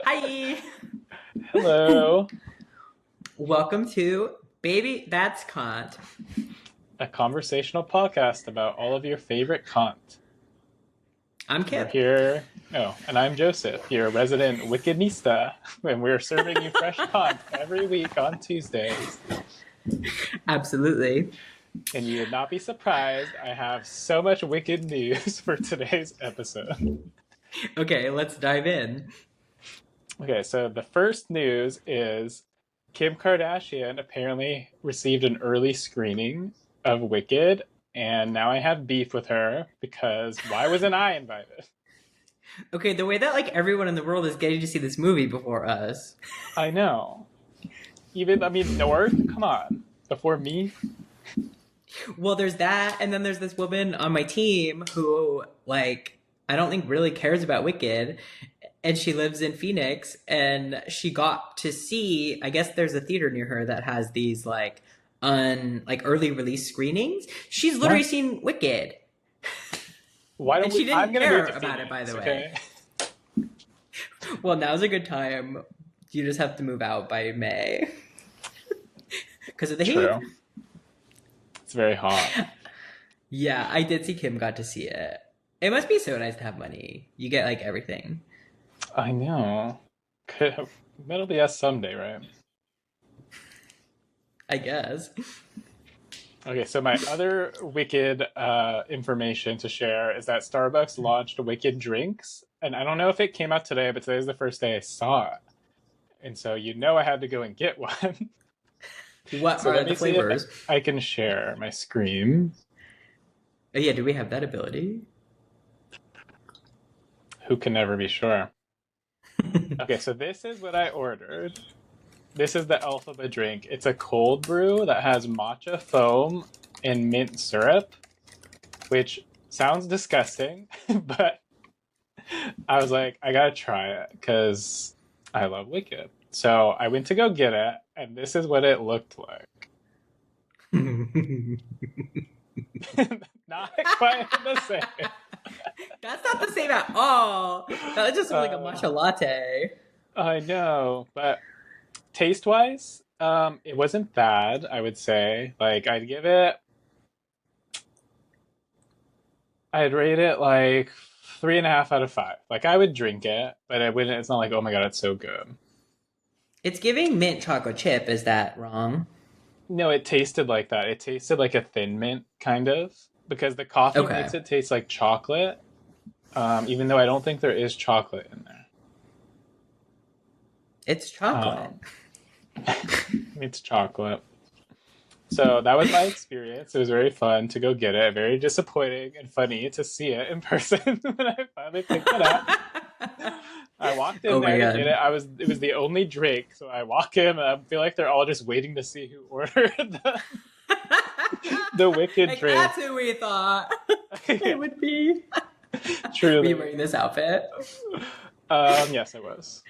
Hi. Hello. Welcome to Baby That's Kant. A conversational podcast about all of your favorite content. I'm We're Kip. here. Oh, and I'm Joseph, your resident Wickednista, and we're serving you fresh content every week on Tuesdays. Absolutely. And you would not be surprised, I have so much wicked news for today's episode. Okay, let's dive in. Okay, so the first news is Kim Kardashian apparently received an early screening of Wicked, and now I have beef with her because why wasn't I invited? Okay, the way that everyone in the world is getting to see this movie before us. I know. North? Come on. Before me? Well, there's that, and then there's this woman on my team who, I don't think really cares about Wicked, and she lives in Phoenix, and she got to see, I guess there's a theater near her that has these, early release screenings. She's literally seen Wicked. Why don't And she didn't I'm gonna care move to about Phoenix, it, by the okay? way. Well, now's a good time. You just have to move out by May. Because of the heat. True. It's very hot. Yeah, I did see Kim got to see it. It must be so nice to have money. You get, everything. I know. That'll be us someday, right? I guess. Okay, so my other Wicked information to share is that Starbucks launched Wicked drinks, and I don't know if it came out today, but today's the first day I saw it. And so I had to go and get one. What So are let the me see if flavors? I can share my screen. Oh, yeah, do we have that ability? Who can never be sure? Okay, so this is what I ordered. This is the Alphaba drink. It's a cold brew that has matcha foam and mint syrup, which sounds disgusting, but I was like, I gotta try it because I love Wicked. So I went to go get it, and this is what it looked like. Not quite the same. That's not the same at all. That just looks like a matcha latte. I know, but taste-wise, it wasn't bad, I would say. I'd rate it 3.5 out of 5. I would drink it, but I wouldn't. It's not like, oh my god, it's so good. It's giving mint chocolate chip. Is that wrong? No, it tasted like that. It tasted like a Thin Mint, kind of, because the coffee Okay. makes it taste like chocolate, even though I don't think there is chocolate in there. It's chocolate. It's chocolate. So that was my experience. It was very fun to go get it. Very disappointing and funny to see it in person when I finally picked it up. I walked in there to get it. It was the only drink, so I walk in and I feel like they're all just waiting to see who ordered the Wicked drink. That's who we thought it would be. Truly. Were you wearing this outfit? Yes, I was.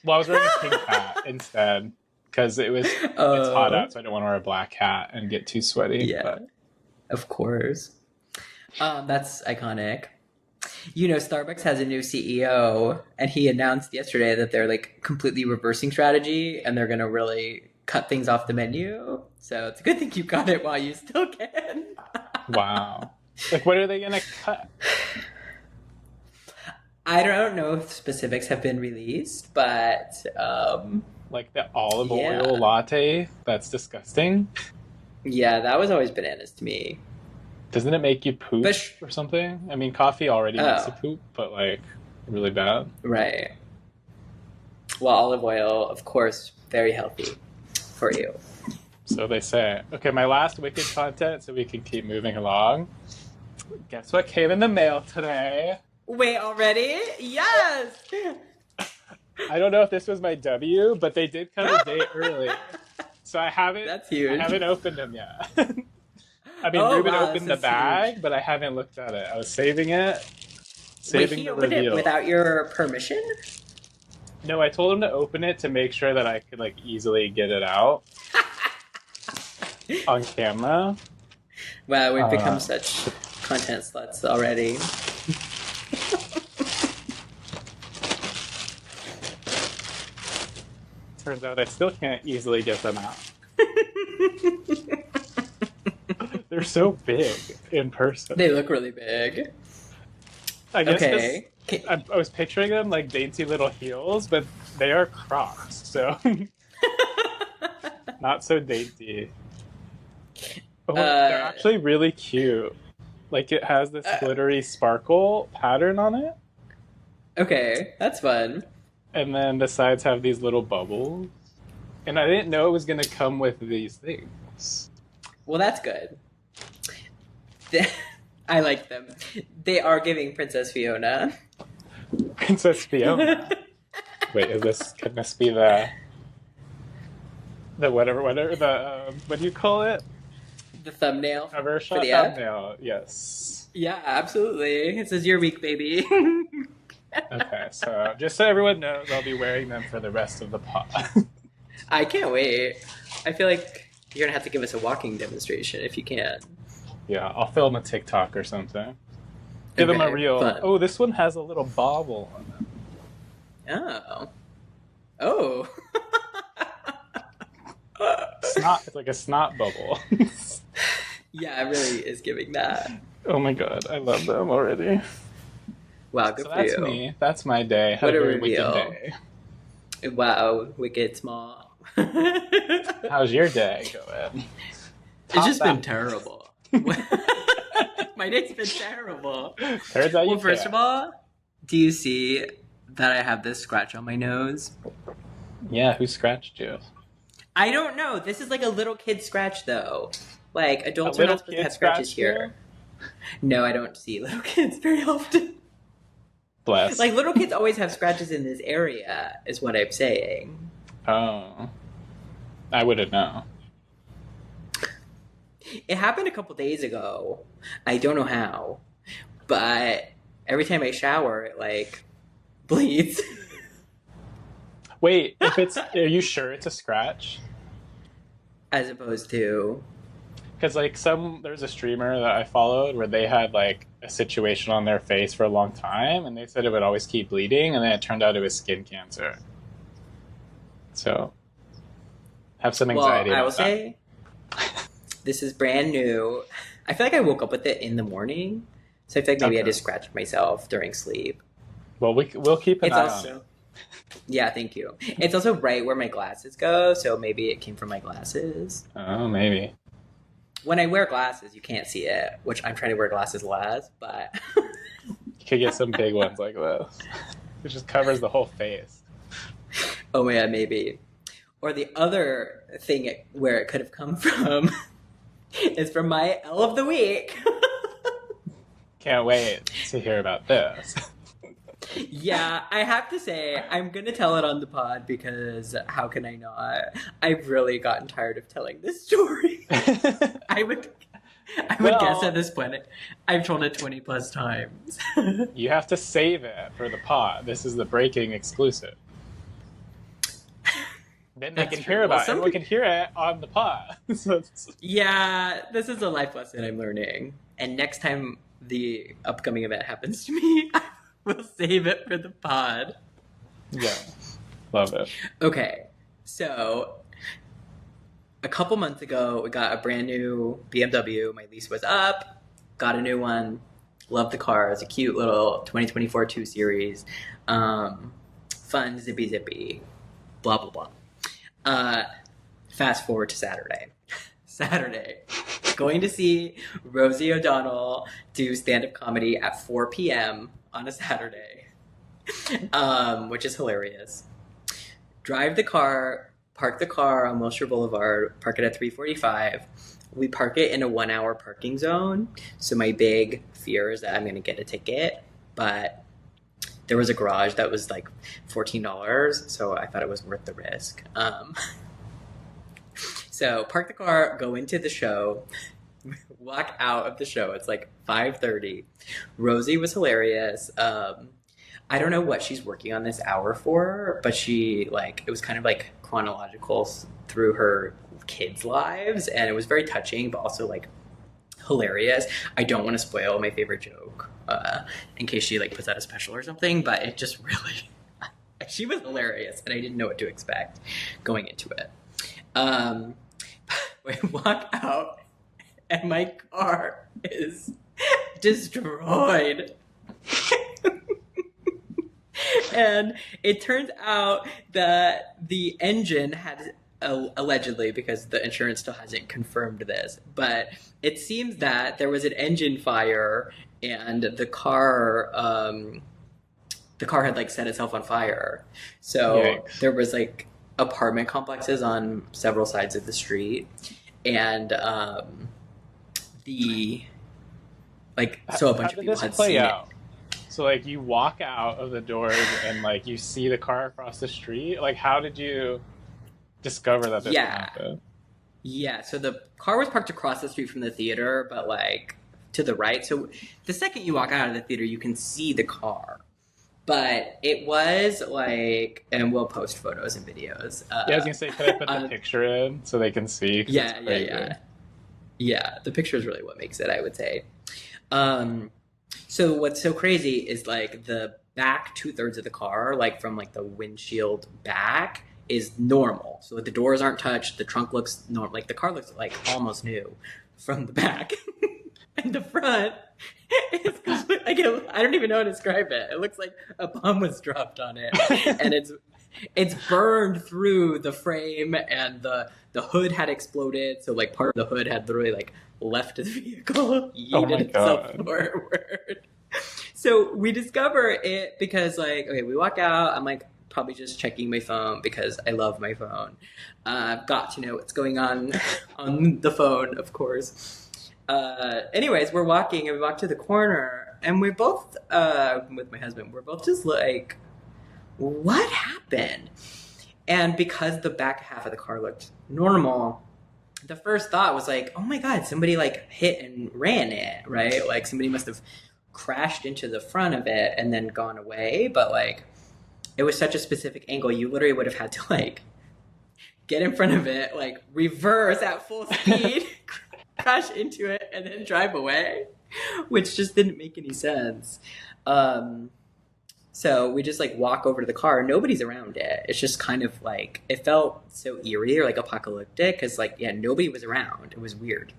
Well, I was wearing a pink hat instead because it's hot out, so I don't want to wear a black hat and get too sweaty. Yeah, but. Of course. That's iconic. Starbucks has a new CEO, and he announced yesterday that they're completely reversing strategy, and they're going to really cut things off the menu. So it's a good thing you got it while you still can. Wow. What are they going to cut? I don't know if specifics have been released, but the olive oil latte? That's disgusting. Yeah, that was always bananas to me. Doesn't it make you poop or something? I mean, coffee already makes you poop, but really bad. Right. Well, olive oil, of course, very healthy for you. So they say. Okay, my last Wicked content, so we can keep moving along. Guess what came in the mail today? Wait, already? Yes! I don't know if this was my W, but they did come a day early. So That's huge. I haven't opened them yet. Ruben opened the bag, huge. But I haven't looked at it. I was saving it. Wait, he opened it without your permission? No, I told him to open it to make sure that I could easily get it out on camera. Wow, we've become such content sluts already. Turns out I still can't easily get them out. They're so big in person. They look really big. I guess Okay. I was picturing them like dainty little heels, but they are Crocs, so not so dainty. Oh, they're actually really cute. Like, it has this glittery sparkle pattern on it. Okay, that's fun. And then the sides have these little bubbles. And I didn't know it was going to come with these things. Well, that's good. I like them. They are giving Princess Fiona. Princess Fiona? Wait, can this be the whatever, what do you call it? The thumbnail. Cover shot thumbnail, yes. Yeah, absolutely. It says your week, baby. Okay, so just so everyone knows, I'll be wearing them for the rest of the pod. I can't wait. I feel like you're going to have to give us a walking demonstration if you can. Yeah, I'll film a TikTok or something. Give them a real... Fun. Oh, this one has a little bobble on it. Oh. Oh. Snot, it's like a snot bubble. Yeah, it really is giving that. Oh my god, I love them already. Wow, good for you. That's me. That's my day. What a reveal. Day. Wow, wicked small. How's your day going? It's just been terrible. My day's been terrible. Turns out first of all, do you see that I have this scratch on my nose? Yeah, who scratched you? I don't know. This is like a little kid scratch, though. Like, adults are not supposed to have scratches here. No, I don't see little kids very often. Bless. Like, little kids always have scratches in this area, is what I'm saying. Oh. I wouldn't know. It happened a couple days ago. I don't know how. But every time I shower, it, like, bleeds. Wait, are you sure it's a scratch? As opposed to... Because, like, there's a streamer that I followed where they had, like, a situation on their face for a long time, and they said it would always keep bleeding, and then it turned out it was skin cancer. So, have some anxiety about that. I will say, this is brand new. I feel like I woke up with it in the morning, so I feel like maybe I just scratched myself during sleep. Well, we'll keep an eye on it. Yeah, thank you. It's also right where my glasses go, so maybe it came from my glasses. Oh, maybe. When I wear glasses, you can't see it, which I'm trying to wear glasses less, but... You could get some big ones like this. It just covers the whole face. Oh, yeah, maybe. Or the other thing where it could have come from is from my L of the Week. Can't wait to hear about this. Yeah, I have to say, I'm going to tell it on the pod because how can I not? I've really gotten tired of telling this story. I would guess at this point, I've told it 20 plus times. You have to save it for the pod. This is the breaking exclusive. Then they can hear about it. Everyone can hear it on the pod. Yeah, this is a life lesson I'm learning. And next time the upcoming event happens to me, we'll save it for the pod. Yeah. Love it. Okay. So, a couple months ago, we got a brand new BMW. My lease was up. Got a new one. Love the car. It's a cute little 2024 2 Series. Fun, zippy. Blah, blah, blah. Fast forward to Saturday. Going to see Rosie O'Donnell do stand-up comedy at 4 p.m. on a Saturday, which is hilarious. Drive the car, park the car on Wilshire Boulevard, park it at 345. We park it in a 1-hour parking zone. So my big fear is that I'm going to get a ticket, but there was a garage that was like $14. So I thought it was worth the risk. So park the car, go into the show, walk out of the show. It's like 5:30. Rosie was hilarious. I don't know what she's working on this hour for, but it was kind of like chronological through her kids' lives, and it was very touching, but also like hilarious. I don't want to spoil my favorite joke in case she like puts out a special or something, but it just really, She was hilarious, and I didn't know what to expect going into it. We walk out, and my car is destroyed. And it turns out that the engine had, allegedly, because the insurance still hasn't confirmed this, but it seems that there was an engine fire, and the car had like set itself on fire. So Yikes. there was like apartment complexes on several sides of the street, and a bunch of people had seen it. So like you walk out of the doors and like you see the car across the street. Like how did you discover that this happened? Yeah, so the car was parked across the street from the theater, but like to the right. So the second you walk out of the theater, you can see the car. But it was like, and we'll post photos and videos. Yeah, I was gonna say, can I put the picture in so they can see? Yeah. The picture is really what makes it, I would say. So what's so crazy is like the back 2/3 of the car, like from like the windshield back, is normal. So like the doors aren't touched, the trunk looks normal, like the car looks like almost new from the back, and the front is completely, like I don't even know how to describe it. It looks like a bomb was dropped on it, and it's burned through the frame, and the hood had exploded. So like part of the hood had literally like left the vehicle, yeeted itself forward. So we discover it because like, okay, we walk out. I'm like probably just checking my phone because I love my phone. I've got to know what's going on the phone, of course. Anyways, we're walking and we walk to the corner, and we both, with my husband, we're both just like, what happened? And because the back half of the car looked normal, the first thought was like, oh my God, somebody like hit and ran it, right? Like somebody must have crashed into the front of it and then gone away. But like, it was such a specific angle, you literally would have had to like get in front of it, like reverse at full speed, crash into it, and then drive away, which just didn't make any sense. So we just like walk over to the car. Nobody's around it. It's just kind of like, it felt so eerie or like apocalyptic because like, yeah, nobody was around. It was weird.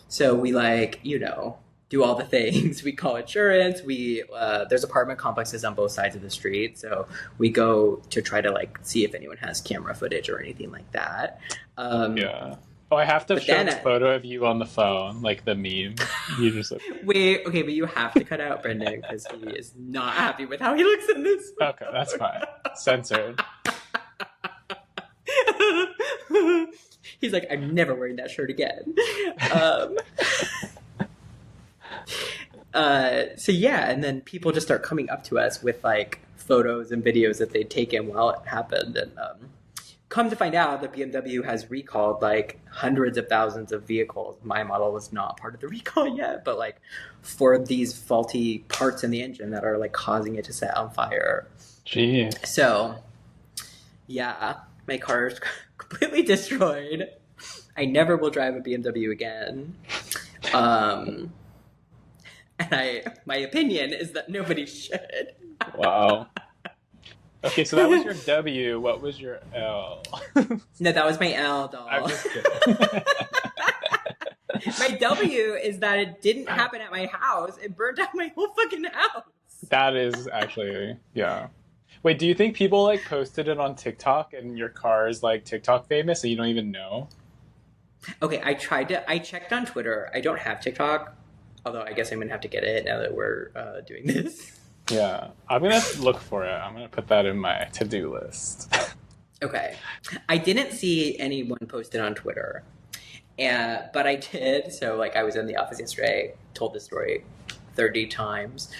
So we like, do all the things. We call insurance. There's apartment complexes on both sides of the street. So we go to try to like see if anyone has camera footage or anything like that. Yeah. Oh, I have to show a photo of you on the phone, like the meme. You just like... Wait, okay, but you have to cut out Brendan because he is not happy with how he looks in this photo. Okay, that's fine. Censored. He's like, I'm never wearing that shirt again. So yeah, and then people just start coming up to us with like photos and videos that they'd taken while it happened, and come to find out that BMW has recalled like hundreds of thousands of vehicles. My model was not part of the recall yet, but like for these faulty parts in the engine that are like causing it to set on fire. Gee. So my car is completely destroyed. I never will drive a BMW again. And my opinion is that nobody should. Wow. Okay, so that was your W. What was your L? No, that was my L, doll. I'm just kidding. My W is that it didn't happen at my house. It burned down my whole fucking house. That is actually, yeah. Wait, do you think people like posted it on TikTok and your car is like TikTok famous and you don't even know? Okay, I checked on Twitter. I don't have TikTok, although I guess I'm going to have to get it now that we're doing this. Yeah, I'm going to look for it. I'm going to put that in my to-do list. Okay. I didn't see anyone post it on Twitter, but I did. So, like, I was in the office yesterday, told this story 30 times.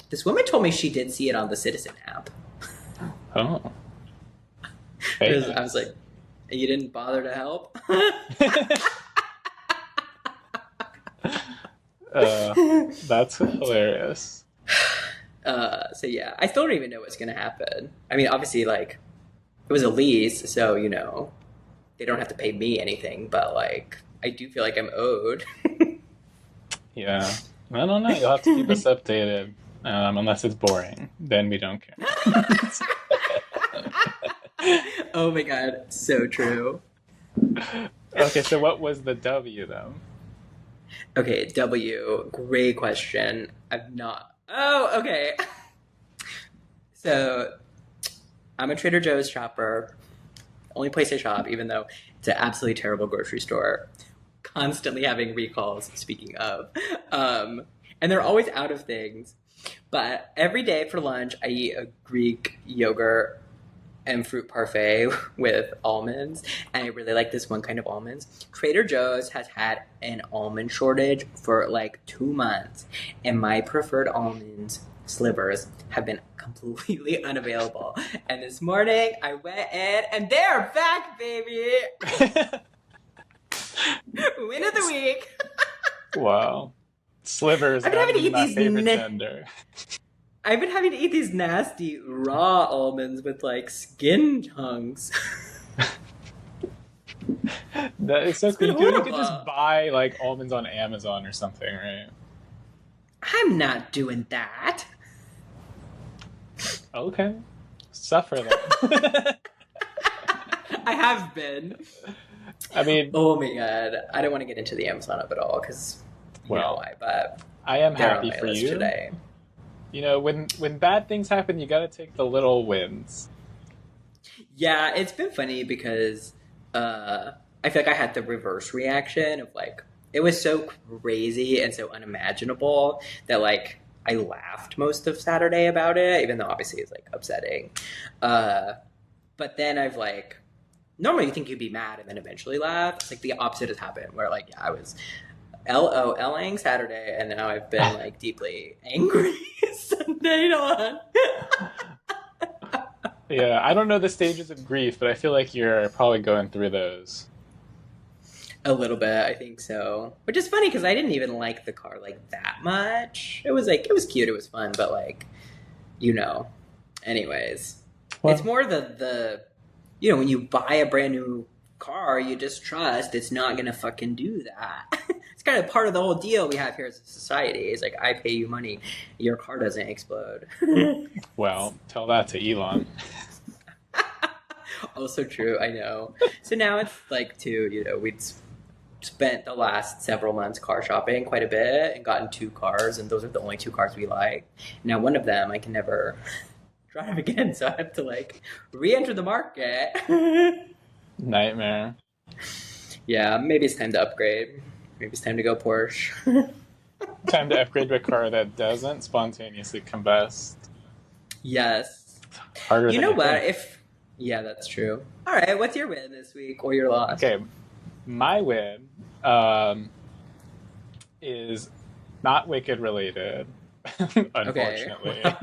This woman told me she did see it on the Citizen app. Oh. I was like, you didn't bother to help? That's hilarious. So yeah, I still don't even know what's going to happen. I mean, obviously, like, it was a lease, so, they don't have to pay me anything, but, like, I do feel like I'm owed. Yeah. I don't know. You'll have to keep us updated. Unless it's boring, then we don't care. Oh my god, so true. Okay, so what was the W though? Okay, W, great question. I've not. Oh, okay. So, I'm a Trader Joe's shopper. Only place I shop, even though it's an absolutely terrible grocery store. Constantly having recalls, speaking of. And they're always out of things. But every day for lunch, I eat a Greek yogurt and fruit parfait with almonds. And I really like this one kind of almonds. Trader Joe's has had an almond shortage for like 2 months. And my preferred almonds slivers have been completely unavailable. And this morning I went in and they're back, baby. Win of the week. Wow. Slivers I've been having to eat my these favorite gender. I've been having to eat these nasty raw almonds with like skin chunks. That is so It's cool. been You could horrible. just buy like almonds on Amazon or something, right? I'm not doing that. Okay. Suffer then. I have been. I mean, Oh my god. I don't want to get into the Amazon of it all because you know why, but I am they're happy on my for list you. today. You know, when bad things happen, you gotta take the little wins. Yeah, it's been funny because I feel like I had the reverse reaction of like it was so crazy and so unimaginable that like I laughed most of Saturday about it, even though obviously it's like upsetting. But then I've like normally you think you'd be mad and then eventually laugh. It's like the opposite has happened where like yeah, I was LOLing Saturday and now I've been like deeply angry Sunday on. Yeah, I don't know the stages of grief, but I feel like you're probably going through those. A little bit, I think so. Which is funny because I didn't even like the car like that much. It was like it was cute, it was fun, but like, you know. Anyways, Well, it's more the you know when you buy a brand new car, you just trust it's not gonna fucking do that. It's kind of part of the whole deal we have here as a society. Is like I pay you money, your car doesn't explode. well, tell that to Elon. Also true, I know. So now it's like too, you know, we'd spent the last several months car shopping quite a bit and gotten 2 cars, and those are the only 2 cars we like. Now one of them I can never drive again, so I have to like re-enter the market. Nightmare. Yeah, maybe it's time to upgrade. Maybe it's time to go Porsche. Time to upgrade to a car that doesn't spontaneously combust. Yes. Harder You than know you what? think. If yeah, that's true. All right, what's your win this week or your loss? Okay, my win is not Wicked related, unfortunately. Okay.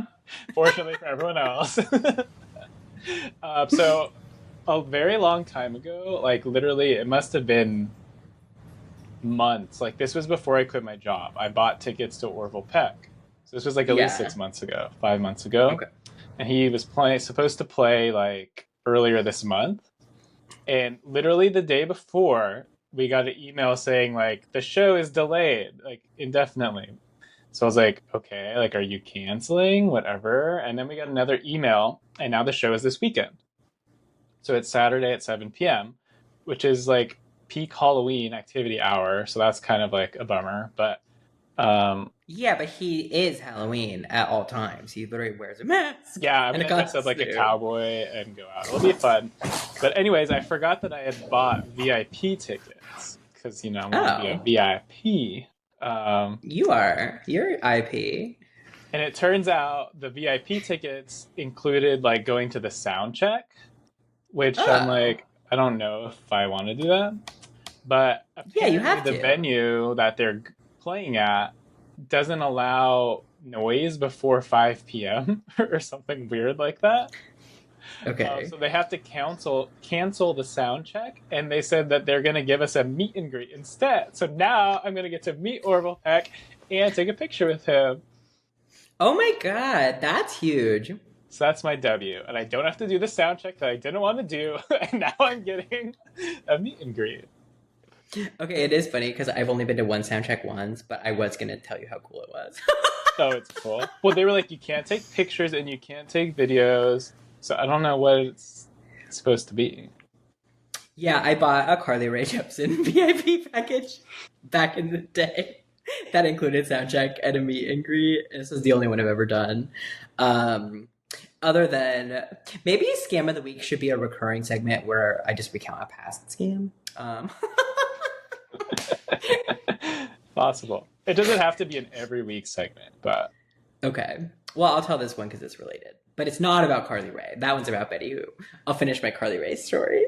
Fortunately for everyone else. So, a very long time ago, like literally, it must have been months. Like this was before I quit my job. I bought tickets to Orville Peck. So this was like at least Yeah. 6 months ago, 5 months ago. Okay. And he was supposed to play like earlier this month. And literally the day before, we got an email saying like the show is delayed like indefinitely. So I was like, okay, like are you canceling? Whatever. And then we got another email, and now the show is this weekend. So it's Saturday at 7 p.m., which is like peak Halloween activity hour. So that's kind of like a bummer. But Yeah, but he is Halloween at all times. He literally wears a mask. yeah, I'm and gonna dress up like a cowboy and go out. It'll be fun. But anyways, I forgot that I had bought VIP tickets because I want to be a VIP. You're IP. And it turns out the VIP tickets included like going to the sound check, which I'm like, I don't know if I want to do that. But Yeah, you have the to. venue that they're playing at doesn't allow noise before 5 p.m. or something weird like that. Okay. So they have to cancel the sound check, and they said that they're going to give us a meet and greet instead. So now I'm going to get to meet Orville Peck and take a picture with him. Oh my god, that's huge. So that's my W, and I don't have to do the sound check that I didn't want to do, and now I'm getting a meet and greet. Okay, it is funny because I've only been to one sound check once, but I was going to tell you how cool it was. Oh, it's cool. Well, they were like, you can't take pictures and you can't take videos. So I don't know what it's supposed to be. Yeah, I bought a Carly Rae Jepsen VIP package back in the day that included soundcheck and a meet and greet. This is the only one I've ever done. Other than maybe Scam of the Week should be a recurring segment where I just recount a past scam. Possible. It doesn't have to be an every week segment, but Okay. Well, I'll tell this one because it's related. But it's not about Carly Rae. That one's about Betty Who. I'll finish my Carly Rae story.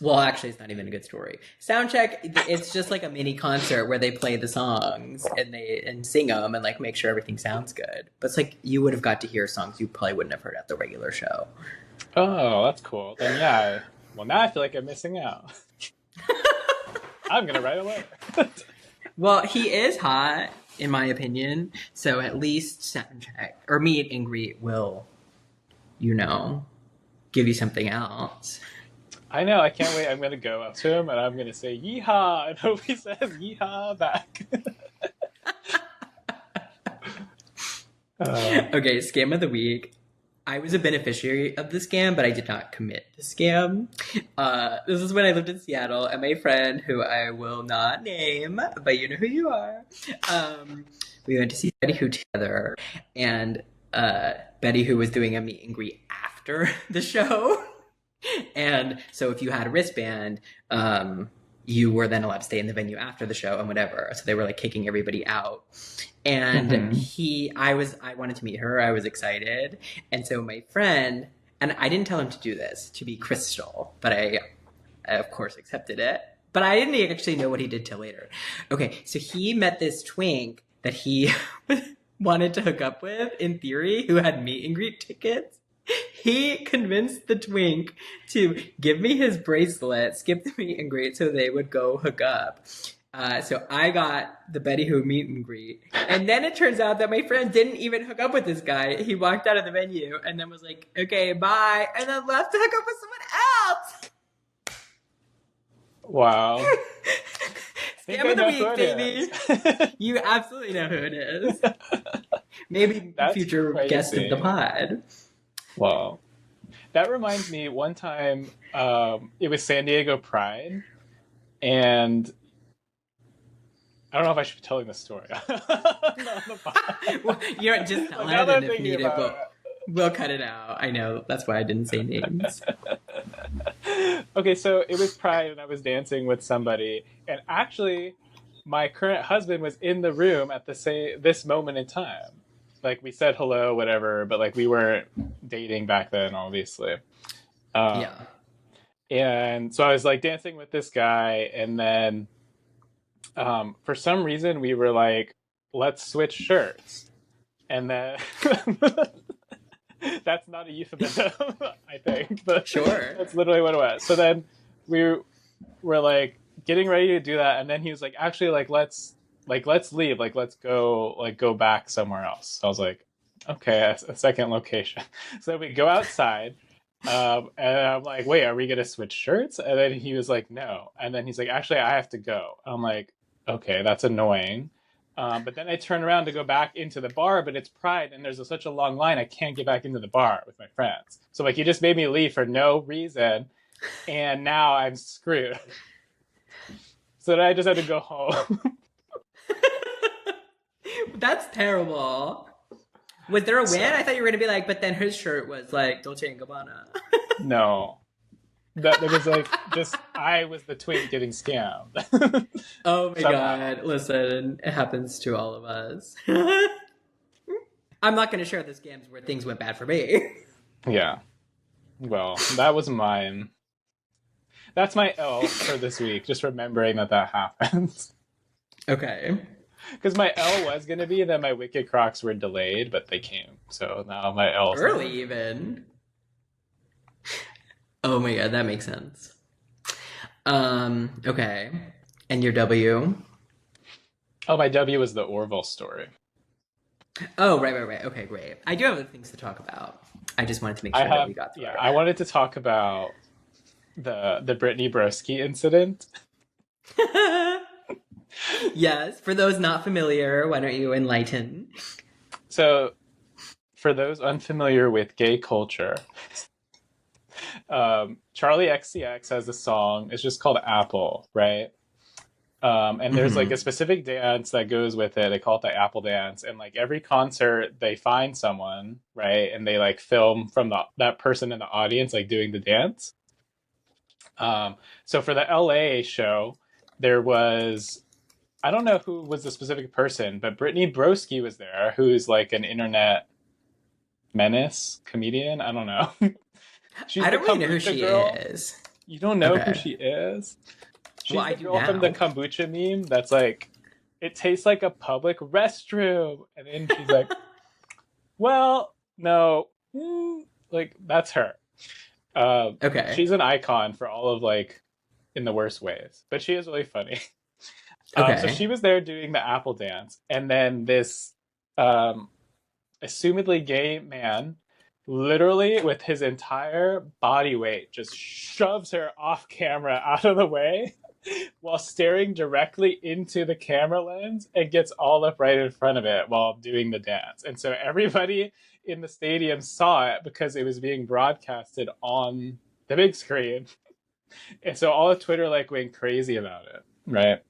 Well, actually, it's not even a good story. Soundcheck, it's just like a mini concert where they play the songs and sing them and like make sure everything sounds good. But it's like you would have got to hear songs you probably wouldn't have heard at the regular show. oh, that's cool. Then yeah. Well, now I feel like I'm missing out. I'm gonna write a letter. Well, he is hot, in my opinion. So at least Soundcheck or meet and greet will, give you something else. I know. I can't wait. I'm gonna go up to him and I'm gonna say "yeehaw" and hope he says "yeehaw" back. Okay, scam of the week. I was a beneficiary of the scam, but I did not commit the scam. This is when I lived in Seattle, and my friend, who I will not name, but you know who you are, we went to see Betty Who together, and Betty Who was doing a meet and greet after the show. And so if you had a wristband, you were then allowed to stay in the venue after the show and whatever. So they were like kicking everybody out. And I wanted to meet her. I was excited. And so my friend, and I didn't tell him to do this, to be Crystal, but I of course accepted it. But I didn't actually know what he did till later. Okay, so he met this twink that he wanted to hook up with, in theory, who had meet and greet tickets. He convinced the twink to give me his bracelet, skip the meet and greet so they would go hook up. So I got the Betty Who meet and greet. And then it turns out that my friend didn't even hook up with this guy. He walked out of the venue and then was like, okay, bye. And then left to hook up with someone else. Wow. Scam of the week, baby. You absolutely know who it is. Maybe That's future crazy. guest of the pod. Wow. That reminds me, one time, it was San Diego Pride, and I don't know if I should be telling this story. Well, you're just telling it, and if needed, we'll cut it out. I know, that's why I didn't say names. Okay, so it was Pride, and I was dancing with somebody, and actually, my current husband was in the room at this moment in time. Like, we said hello, whatever, but like we weren't dating back then, obviously. Yeah. And so I was like dancing with this guy, and then for some reason we were like, let's switch shirts. And then that's not a euphemism, I think. But sure. That's literally what it was. So then we were like getting ready to do that, and then he was like, actually, let's leave, let's go back somewhere else. So I was like, okay, a second location. So we go outside, and I'm like, wait, are we gonna switch shirts? And then he was like, no. And then he's like, actually, I have to go. I'm like, okay, that's annoying. But then I turn around to go back into the bar, but it's Pride, and there's such a long line, I can't get back into the bar with my friends. So like, he just made me leave for no reason, and now I'm screwed. So then I just had to go home. That's terrible. Was there a win? I thought you were going to be like, but then his shirt was like Dolce & Gabbana. No. That was like, just, I was the twink getting scammed. Oh my God. Listen, it happens to all of us. I'm not going to share the scams where things went bad for me. Yeah. Well, that was mine. That's my L for this week, just remembering that happened. Okay. Because my L was going to be that my Wicked Crocs were delayed, but they came. So now my L. Early even. Oh my God, that makes sense. Okay. And your W? Oh, my W was the Orville story. Oh, right. Okay, great. I do have other things to talk about. I just wanted to make sure that we got through it. I wanted to talk about the Brittany Broski incident. Yes, for those not familiar, why don't you enlighten? So, for those unfamiliar with gay culture, Charlie XCX has a song. It's just called Apple, right? And there's like a Hmm. specific dance that goes with it. They call it the Apple dance. And like every concert, they find someone, right? And they like film from that person in the audience, like doing the dance. So for the LA show, there was, I don't know who was the specific person, but Brittany Broski was there, who's like an internet menace comedian. I don't know. She's I the don't really know who kombucha she girl. is. You don't know who Okay. she is? Well, She's I the do girl from the now. kombucha meme that's like, it tastes like a public restroom. And then she's like, well, no. Like, that's her. Okay. She's an icon for all of like, in the worst ways. But she is really funny. So Okay. she was there doing the Apple dance. And then this um, assumedly gay man literally with his entire body weight just shoves her off camera out of the way while staring directly into the camera lens and gets all up right in front of it while doing the dance. And so everybody in the stadium saw it because it was being broadcasted on the big screen. And so all of Twitter like went crazy about it, right?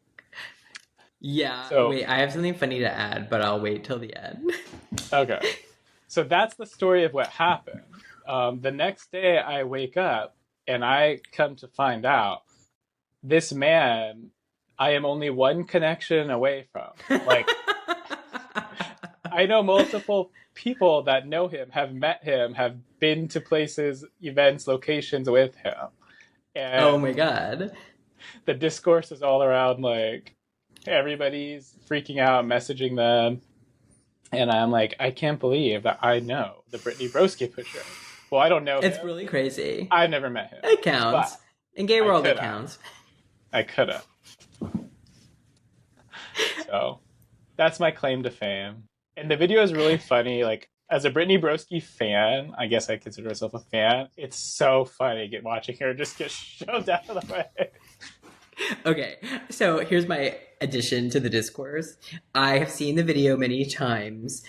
Yeah, So wait, I have something funny to add, but I'll wait till the end. okay. So that's the story of what happened. The next day I wake up and I come to find out this man I am only one connection away from. Like, I know multiple people that know him, have met him, have been to places, events, locations with him. Oh my And God. the discourse is all around like everybody's freaking out, messaging them. And I'm like, I can't believe that I know the Brittany Broski pusher. Well, I don't know It's him. really crazy. I've never met him. It But counts. In gay I world, it could have. counts. I could have. So that's my claim to fame. And the video is really funny. Like, as a Brittany Broski fan, I guess I consider myself a fan. It's so funny watching her just get shoved out of the way. Okay, so here's my addition to the discourse. I have seen the video many times.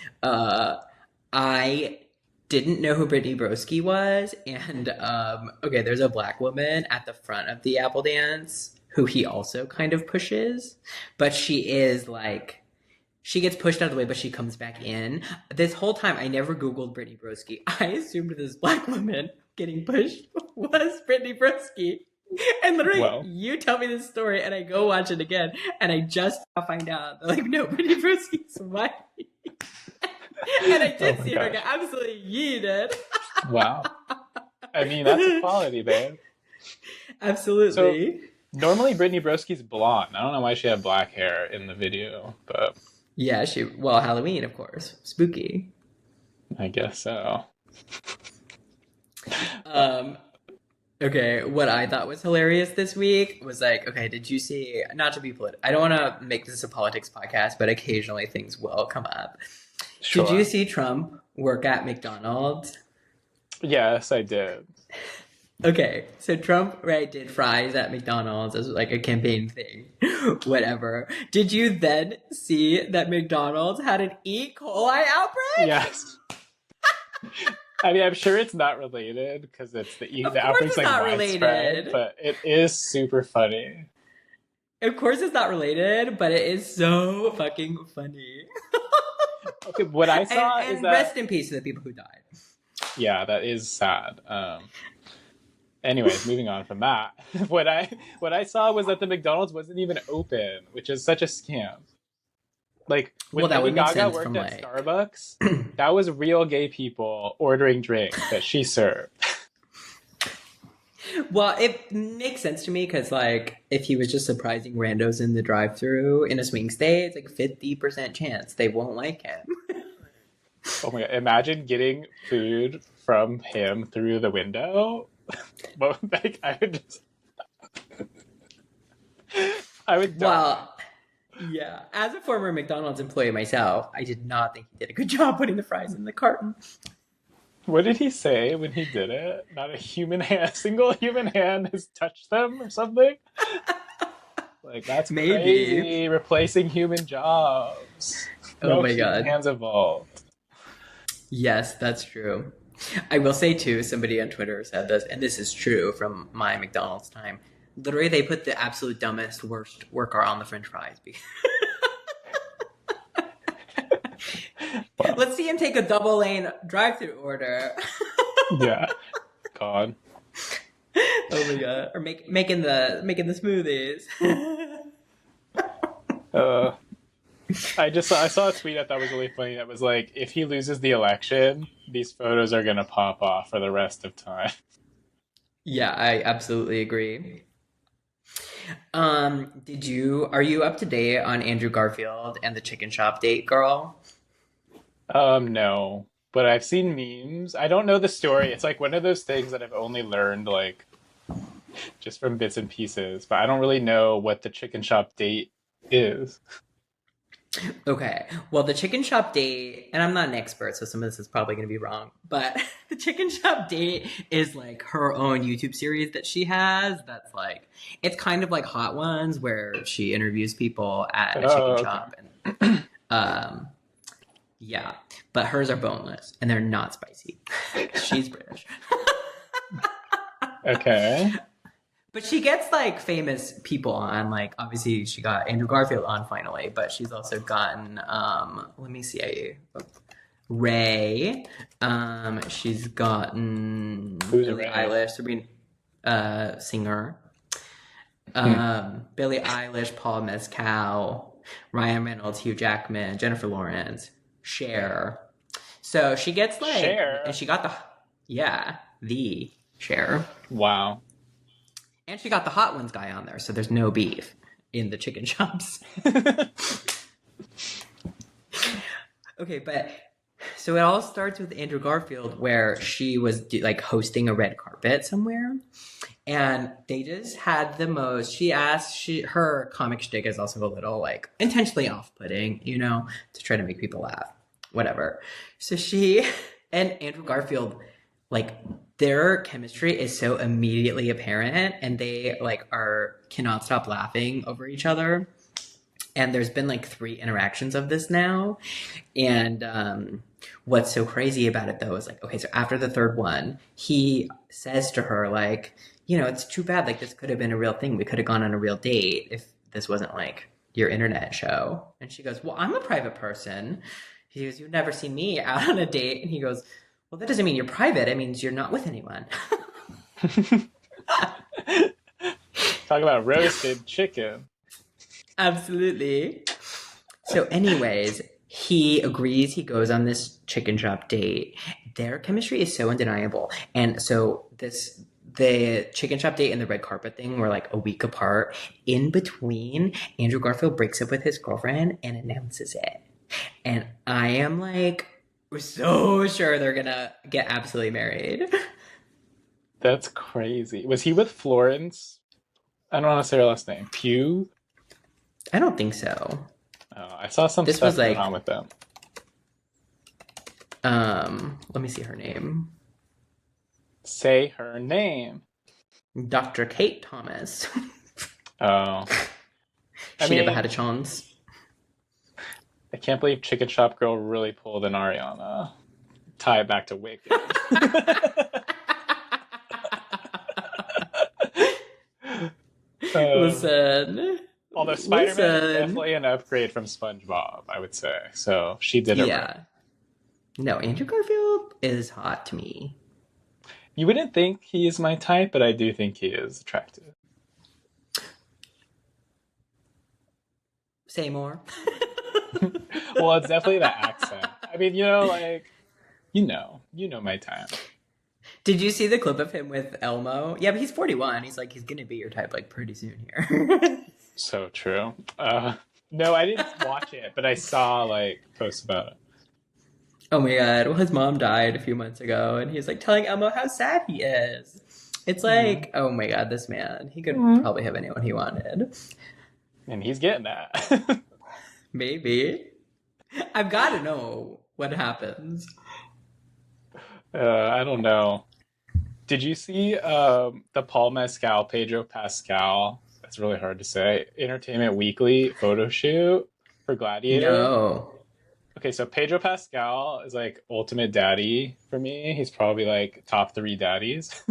I didn't know who Brittany Broski was, and okay, there's a black woman at the front of the Apple Dance who he also kind of pushes, but she is like she gets pushed out of the way, but she comes back in. This whole time, I never Googled Brittany Broski. I assumed this black woman getting pushed was Brittany Broski. And literally, Well, you tell me this story, and I go watch it again, and I just find out that, like, no, Brittany Broski's white. And I oh did my see her gosh. get absolutely yeeted. Wow. I mean, that's equality, babe. So Absolutely. normally Brittany Broski's blonde. I don't know why she had black hair in the video, but Yeah, well, Halloween, of course. Spooky. I guess so. Um, Okay, what I thought was hilarious this week was like, okay, did you see, not to be political, I don't want to make this a politics podcast, but occasionally things will come up. Did you Sure. see Trump work at McDonald's? Yes, I did. Okay, so Trump, right, did fries at McDonald's as like a campaign thing, whatever. Did you then see that McDonald's had an E. coli outbreak? Yes. I mean, I'm sure it's not related because Of the course outbreak's it's like not widespread, related. but it is super funny. Of course it's not related, but it is so fucking funny. Okay, what I And saw is and that rest in peace to the people who died. yeah, that is sad. Anyways, moving on from that, what I saw was that the McDonald's wasn't even open, which is such a scam. Like Well, when that Lady would make Gaga sense worked from at like Starbucks, that was real gay people ordering drinks that she served. well, it makes sense to me because like if he was just surprising randos in the drive-through in a swing state, it's like 50% chance they won't like him. Oh my god! Imagine getting food from him through the window. Well, like, I would die. Well, yeah. As a former McDonald's employee myself, I did not think he did a good job putting the fries in the carton. What did he say when he did it? Not a human hand, single human hand has touched them or something? Like, that's Maybe. crazy. Replacing human jobs. Oh No my human god. hands involved. Yes, that's true. I will say too, somebody on Twitter said this, and this is true from my McDonald's time. Literally, they put the absolute dumbest, worst worker on the French fries. Wow. Let's see him take a double lane drive-through order. Yeah. God. Oh my god! Or making the smoothies. I saw a tweet I thought was really funny that was like, if he loses the election, these photos are gonna pop off for the rest of time. Yeah, I absolutely agree. Are you up to date on Andrew Garfield and the chicken shop date girl? No. But I've seen memes. I don't know the story. It's like one of those things that I've only learned like just from bits and pieces, but I don't really know what the chicken shop date is. Okay. Well, the chicken shop date, and I'm not an expert, so some of this is probably going to be wrong, but the chicken shop date is like her own YouTube series that she has. That's like, it's kind of like Hot Ones where she interviews people at a chicken Oh, okay. shop. And, yeah, but hers are boneless and they're not spicy. She's British. Okay. But she gets like famous people on, like obviously she got Andrew Garfield on finally, but she's also gotten let me see, Ray. She's gotten Who's Billie Ray? Eilish, singer. Billie Eilish, Paul Mescal, Ryan Reynolds, Hugh Jackman, Jennifer Lawrence, Cher. So she gets like, Cher? and she got the Cher. Wow. And she got the Hot Ones guy on there, so there's no beef in the chicken shops. Okay, but so it all starts with Andrew Garfield, where she was like hosting a red carpet somewhere, and they just had the most. Her comic shtick is also a little like intentionally off-putting, to try to make people laugh, whatever. So she and Andrew Garfield, like, their chemistry is so immediately apparent, and they like cannot stop laughing over each other. And there's been like 3 interactions of this now. And what's so crazy about it though is like, okay, so after the 3rd one, he says to her like, it's too bad, like this could have been a real thing. We could have gone on a real date if this wasn't like your internet show. And she goes, well, I'm a private person. He goes, you've never seen me out on a date. And he goes, well, that doesn't mean you're private. It means you're not with anyone. Talk about roasted chicken. Absolutely. So anyways, he agrees. He goes on this chicken shop date. Their chemistry is so undeniable. And so the chicken shop date and the red carpet thing were like a week apart. In between, Andrew Garfield breaks up with his girlfriend and announces it. And I am like, we're so sure they're gonna get absolutely married. That's crazy. Was he with Florence? I don't want to say her last name. Pugh? I don't think so. Oh, I saw some This stuff was like, going on with them. let me see her name. Say her name. Dr. Kate Thomas. Oh. She never had a chance. I can't believe Chicken Shop Girl really pulled an Ariana. Tie it back to Wicked. Listen. Although Spider-Man is definitely an upgrade from SpongeBob, I would say. So she did it right. No, Andrew Garfield is hot to me. You wouldn't think he is my type, but I do think he is attractive. Say more. Well, it's definitely the accent. I mean, you know my time. Did you see the clip of him with Elmo? Yeah, but he's 41. He's gonna be your type like pretty soon here. So true. No, I didn't watch it, but I saw like posts about it. Oh my god. Well, his mom died a few months ago, and he's like telling Elmo how sad he is. It's like, oh my god, this man. He could probably have anyone he wanted. And he's getting that. Maybe. I've got to know what happens. I don't know. Did you see the Paul Mescal, Pedro Pascal It's really hard to say. Entertainment Weekly photo shoot for Gladiator. No. Okay, so Pedro Pascal is like ultimate daddy for me. He's probably like top 3 daddies.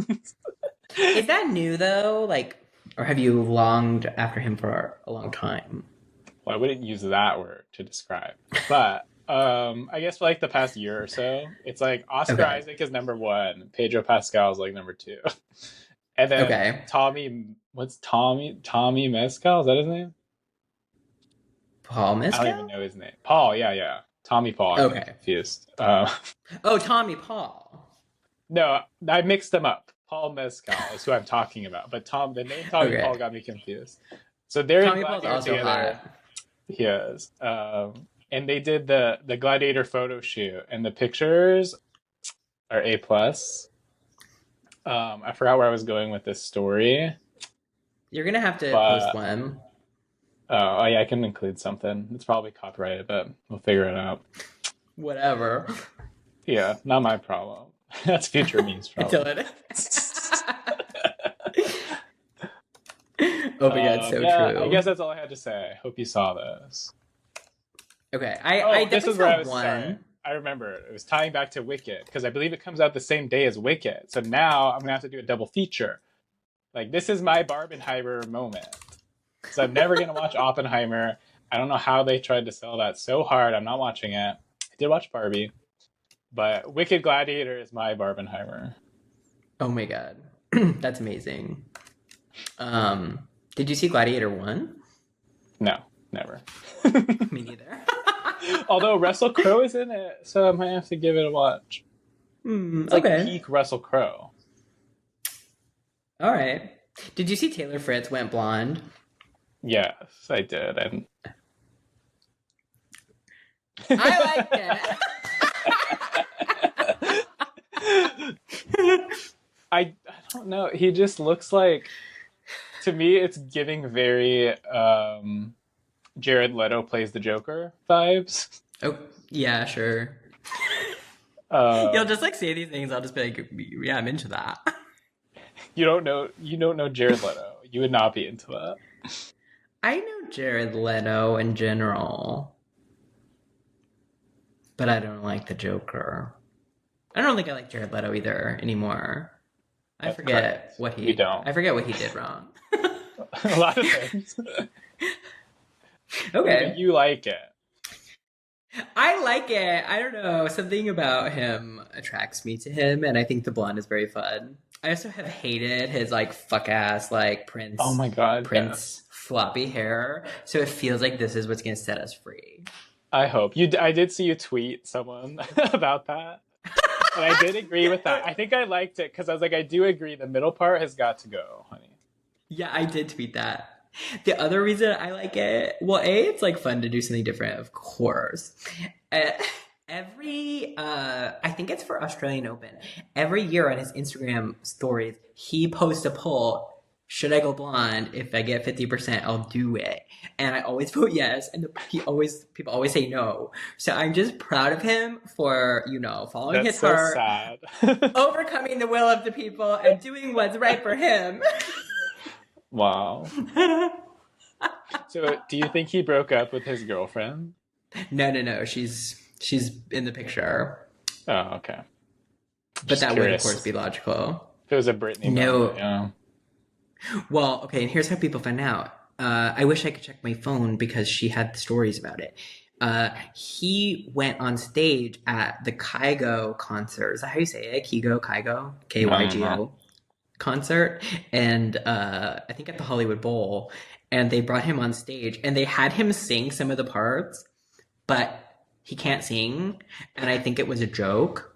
Is that new though? Like, or have you longed after him for a long time? Well, I wouldn't use that word to describe, but I guess for like the past year or so, it's like Oscar Okay. Isaac is number 1, Pedro Pascal is like number 2, and then Okay. Tommy Mescal, is that his name? Paul I don't even Mescal? know his name. Paul, yeah, Tommy Paul. I'm Okay. confused. Oh, Tommy Paul. No, I mixed them up. Paul Mescal is who I'm talking about, but the name Tommy Okay. Paul got me confused. So they're in Tommy Paul's Gladiator also together. hot. He is. And they did the Gladiator photo shoot, and the pictures are A plus. I forgot where I was going with this story. You're gonna have to But- post one. Oh yeah, I can include something. It's probably copyrighted, but we'll figure it out. Whatever. Yeah, not my problem. That's future me's problem. Until it. Oh my god, so yeah, true. I guess that's all I had to say. Hope you saw this. Okay, I this definitely is where I saw was. one. Sorry, I remember it was tying back to Wicked because I believe it comes out the same day as Wicked. So now I'm gonna have to do a double feature. Like this is my Barbenheimer moment. So I'm never gonna watch Oppenheimer. I don't know how they tried to sell that so hard. I'm not watching it. I did watch Barbie, but Wicked Gladiator is my Barbenheimer. Oh my god, that's amazing. Did you see Gladiator 1? No, never. Me neither. Although Russell Crowe is in it, so I might have to give it a watch. It's like Okay. peak Russell Crowe. All right. Did you see Taylor Fritz went blonde? Yes, I did, and I liked it. I don't know. He just looks like, to me, it's giving very Jared Leto plays the Joker vibes. Oh, yeah, sure. You'll just like say these things. I'll just be like, yeah, I'm into that. You don't know Jared Leto. You would not be into that. I know Jared Leto in general, but I don't like the Joker. I don't think I like Jared Leto either anymore. I That's forget correct. what he. You don't. I forget what he did wrong. A lot of things. Okay. But you like it. I like it. I don't know. Something about him attracts me to him, and I think the blonde is very fun. I also have hated his like fuck ass like Prince. Oh my god, Prince floppy hair. So it feels like this is what's going to set us free. I hope you. I did see you tweet someone about that, and I did agree with that. I think I liked it because I was like, I do agree. The middle part has got to go, honey. Yeah, I did tweet that. The other reason I like it, well, it's like fun to do something different, of course. I think it's for Australian Open. Every year on his Instagram stories, he posts a poll. Should I go blonde? If I get 50%, I'll do it. And I always vote yes. And people always say no. So I'm just proud of him for, following his heart, sad. overcoming the will of the people, and doing what's right for him. Wow. So, do you think he broke up with his girlfriend? No. She's in the picture. Oh, okay. But Just that curious. would, of course, be logical. If it was a Brittany No. moment, yeah. Well, okay, and here's how people find out. I wish I could check my phone because she had the stories about it. He went on stage at the Kygo concert. Is that how you say it? Kygo? Kygo concert. And I think at the Hollywood Bowl. And they brought him on stage and they had him sing some of the parts, but he can't sing. And I think it was a joke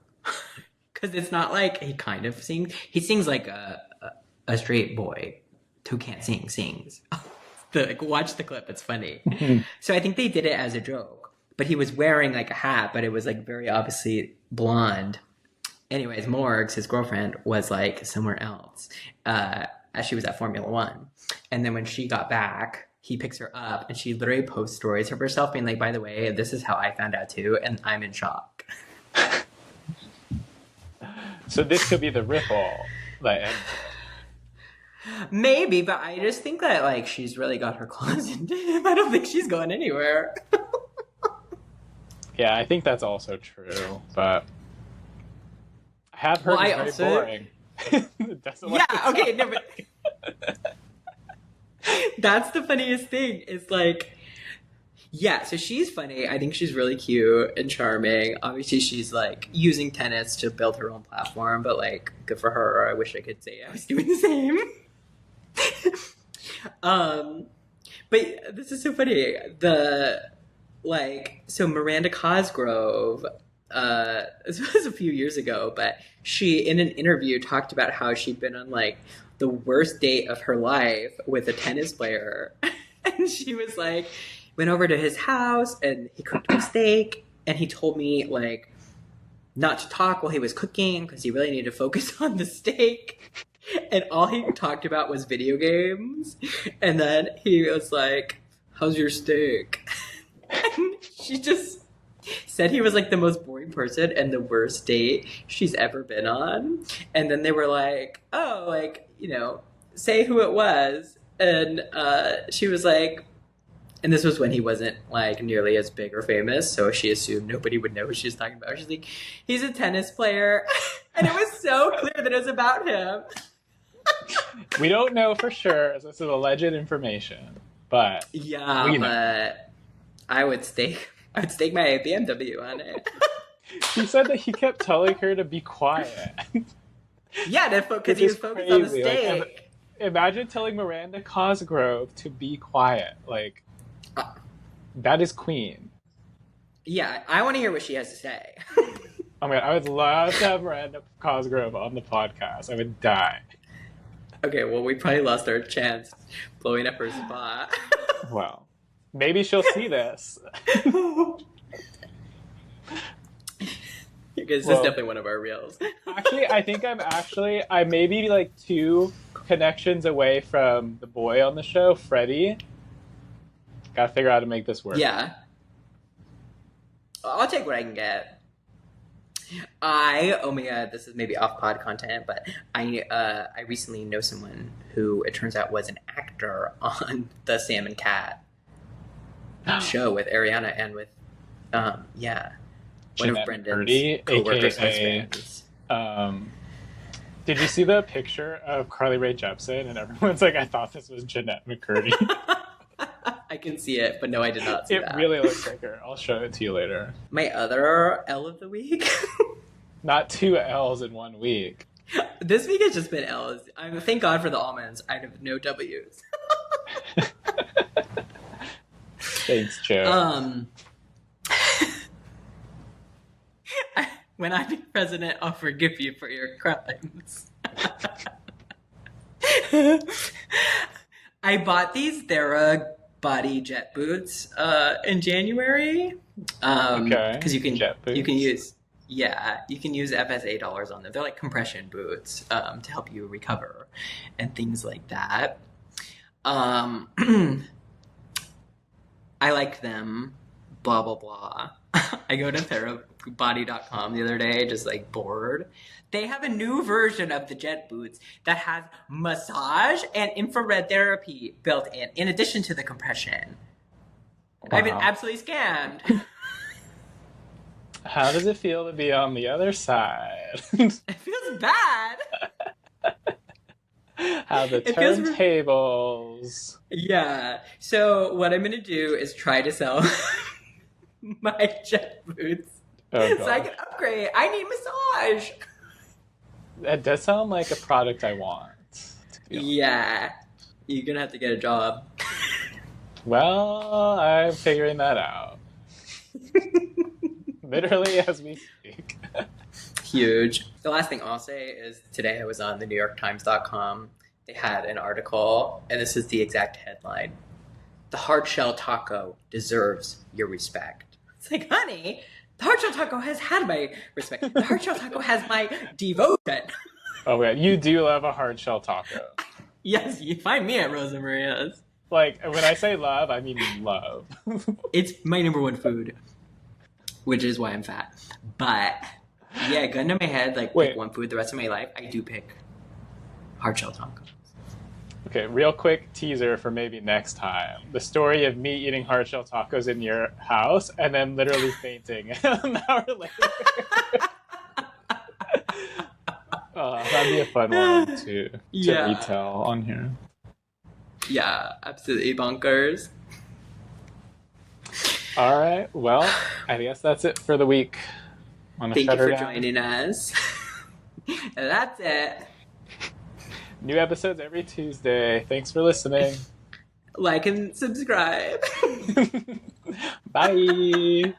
because it's not like he kind of sings. He sings like a straight boy who can't sing sings. Watch the clip. It's funny. So I think they did it as a joke, but he was wearing like a hat, but it was like very obviously blonde. Anyways, Morgs, his girlfriend, was like somewhere else as she was at Formula One. And then when she got back, he picks her up and she literally posts stories of herself being like, by the way, this is how I found out too. And I'm in shock. So this could be the ripple. Maybe, but I just think that like she's really got her claws into him. I don't think she's going anywhere. Yeah, I think that's also true, but I have heard it's very boring. It doesn't like Yeah, okay, no, but that's the funniest thing is like, yeah, so she's funny. I think she's really cute and charming. Obviously, she's like using tennis to build her own platform, but like, good for her. I wish I could say I was doing the same. But this is so funny. So Miranda Cosgrove, this was a few years ago, but she, in an interview, talked about how she'd been on like the worst date of her life with a tennis player. And she was like, went over to his house and he cooked me steak. And he told me like not to talk while he was cooking because he really needed to focus on the steak. And all he talked about was video games. And then he was like, how's your steak? And she just said he was like the most boring person and the worst date she's ever been on. And then they were like, oh, like, say who it was. And she was like, and this was when he wasn't like nearly as big or famous, so she assumed nobody would know who she was talking about. She's like, he's a tennis player. And it was so clear that it was about him. We don't know for sure, as this is alleged information, but yeah, but I would stake my BMW on it. She said that he kept telling her to be quiet. Yeah, because he was focused on the steak. Like, imagine telling Miranda Cosgrove to be quiet. Like, that is queen. Yeah, I want to hear what she has to say. I mean, I would love to have Miranda Cosgrove on the podcast. I would die. Okay, well, we probably lost our chance blowing up her spot. Well, maybe she'll see this. Because this is definitely one of our reels. Actually, I think I may be like 2 connections away from the boy on the show, Freddie. Gotta figure out how to make this work. Yeah. I'll take what I can get. Oh my god, this is maybe off-pod content, but I recently know someone who it turns out was an actor on the Sam and Cat show with Ariana and with, one Jeanette of Brendan's Purdy, co-workers' AKA, husbands. Did you see the picture of Carly Rae Jepsen? And everyone's like, I thought this was Jeanette McCurdy. I can see it, but no, I did not see that. It really looks like her. I'll show it to you later. My other L of the week? Not 2 L's in 1 week. This week has just been L's. Thank God for the almonds. I have no W's. Thanks, Joe. When I be president, I'll forgive you for your crimes. I bought these Thera body jet boots in January. Because you can use FSA dollars on them. They're like compression boots to help you recover and things like that. I liked them. Blah blah blah. I go to therabody.com the other day, just like bored. They have a new version of the jet boots that has massage and infrared therapy built in addition to the compression. Wow. I've been absolutely scammed. How does it feel to be on the other side? It feels bad. How the turntables. Yeah. So what I'm going to do is try to sell my jet boots so I can upgrade. I need massage. That does sound like a product I want. Yeah. You're going to have to get a job. Well, I'm figuring that out. Literally as we speak. Huge. The last thing I'll say is today I was on the NewYorkTimes.com. They had an article, and this is the exact headline. The hardshell taco deserves your respect. It's like, honey, the hardshell taco has had my respect. The hardshell taco has my devotion. Oh, yeah. You do love a hardshell taco. Yes, you find me at Rosa Maria's. Like, when I say love, I mean love. It's my number one food, which is why I'm fat. But, yeah, gun to my head, like, pick one food the rest of my life, I do pick hardshell tacos. Okay, real quick teaser for maybe next time. The story of me eating hardshell tacos in your house and then literally fainting an hour later. That'd be a fun one to retell on here. Yeah, absolutely bonkers. All right, well, I guess that's it for the week. Thank you for joining us. That's it. New episodes every Tuesday. Thanks for listening. Like and subscribe. Bye.